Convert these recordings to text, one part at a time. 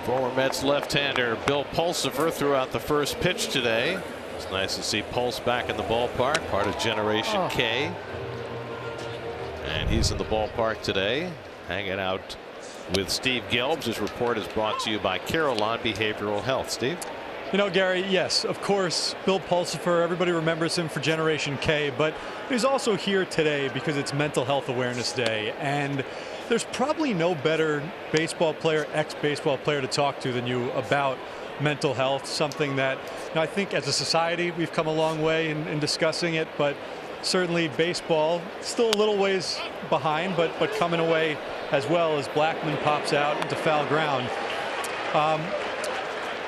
Former Mets left-hander Bill Pulsipher threw out the first pitch today. It's nice to see Pulse back in the ballpark, part of Generation K. And he's in the ballpark today, hanging out with Steve Gelbs. His report is brought to you by Carolina Behavioral Health. Steve? You know, Gary, yes, of course, Bill Pulsipher, everybody remembers him for Generation K, but he's also here today because it's Mental Health Awareness Day. And there's probably no better baseball player, ex-baseball player to talk to than you about mental health, something that, you know, I think as a society we've come a long way in discussing it, but certainly baseball still a little ways behind, but coming away as well as Blackman pops out into foul ground.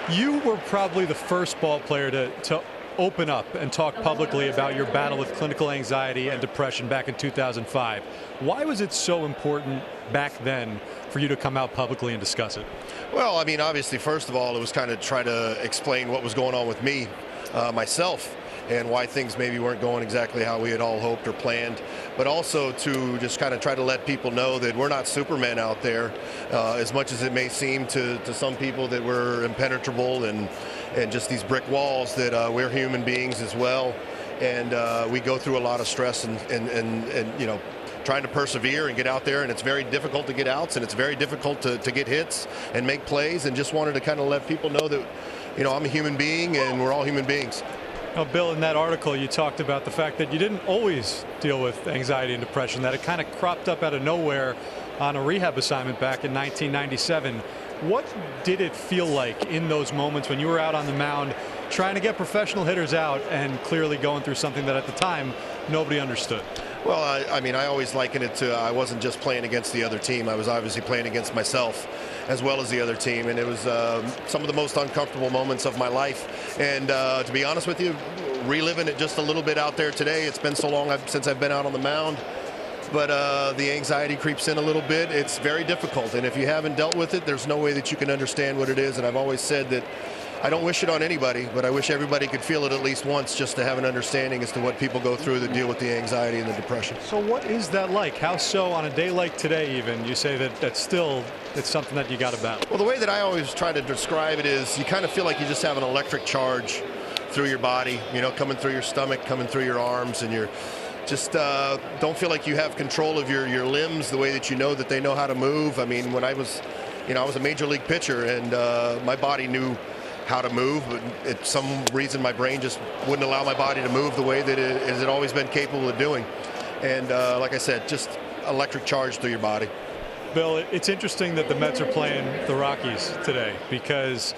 You were probably the first ball player to open up and talk publicly about your battle with clinical anxiety and depression back in 2005. Why was it so important back then for you to come out publicly and discuss it? Well, I mean, obviously, first of all, it was kind of try to explain what was going on with me, myself, and why things maybe weren't going exactly how we had all hoped or planned, but also to just kind of try to let people know that we're not Supermen out there, as much as it may seem to some people that we're impenetrable and just these brick walls, that we're human beings as well, and we go through a lot of stress and you know, trying to persevere and get out there, and it's very difficult to get outs, and it's very difficult to get hits and make plays, and just wanted to kind of let people know that, you know, I'm a human being and we're all human beings. Now, Bill, in that article you talked about the fact that you didn't always deal with anxiety and depression, that it kind of cropped up out of nowhere on a rehab assignment back in 1997. What did it feel like in those moments when you were out on the mound trying to get professional hitters out and clearly going through something that at the time nobody understood? Well, I mean, I always liken it to, I wasn't just playing against the other team. I was obviously playing against myself as well as the other team, and it was some of the most uncomfortable moments of my life. And to be honest with you, reliving it just a little bit out there today, it's been so long since I've been out on the mound, but the anxiety creeps in a little bit. It's very difficult, and if you haven't dealt with it, there's no way that you can understand what it is. And I've always said that I don't wish it on anybody, but I wish everybody could feel it at least once, just to have an understanding as to what people go through that deal with the anxiety and the depression. So what is that like? How so on a day like today even, you say that that's still, it's something that you got to battle? Well, the way that I always try to describe it is you kind of feel like you just have an electric charge through your body, you know, coming through your stomach, coming through your arms, and you're just don't feel like you have control of your limbs the way that you know that they know how to move. I mean, when I was, you know, I was a major league pitcher, and my body knew how to move, but for some reason my brain just wouldn't allow my body to move the way that it had always been capable of doing. And like I said, just electric charge through your body. Bill, it's interesting that the Mets are playing the Rockies today, because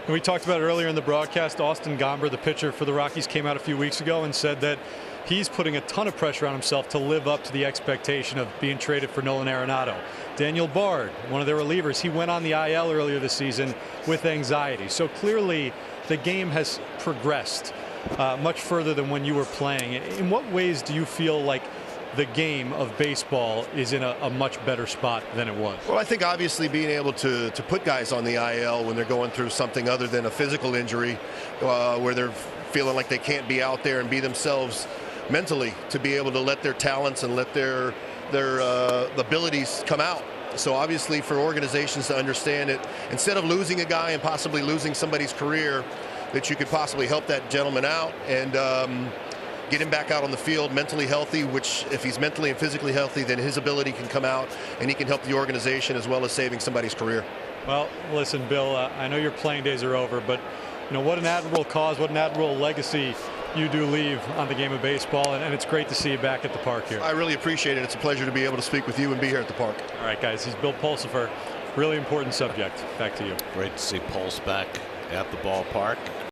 we talked about it earlier in the broadcast. Austin Gomber, the pitcher for the Rockies, came out a few weeks ago and said that he's putting a ton of pressure on himself to live up to the expectation of being traded for Nolan Arenado. Daniel Bard, one of their relievers, he went on the IL earlier this season with anxiety. So clearly the game has progressed much further than when you were playing. In what ways do you feel like the game of baseball is in a much better spot than it was? Well, I think obviously being able to put guys on the IL when they're going through something other than a physical injury, where they're feeling like they can't be out there and be themselves mentally, to be able to let their talents and let their abilities come out. So obviously for organizations to understand it, instead of losing a guy and possibly losing somebody's career, that you could possibly help that gentleman out and get him back out on the field mentally healthy, which if he's mentally and physically healthy, then his ability can come out and he can help the organization as well as saving somebody's career. Well, listen, Bill, I know your playing days are over, but you know, what an admirable cause, what an admirable legacy you do leave on the game of baseball, and it's great to see you back at the park here. I really appreciate it. It's a pleasure to be able to speak with you and be here at the park. All right, guys, he's Bill Pulsipher. Really important subject. Back to you. Great to see Pulse back at the ballpark.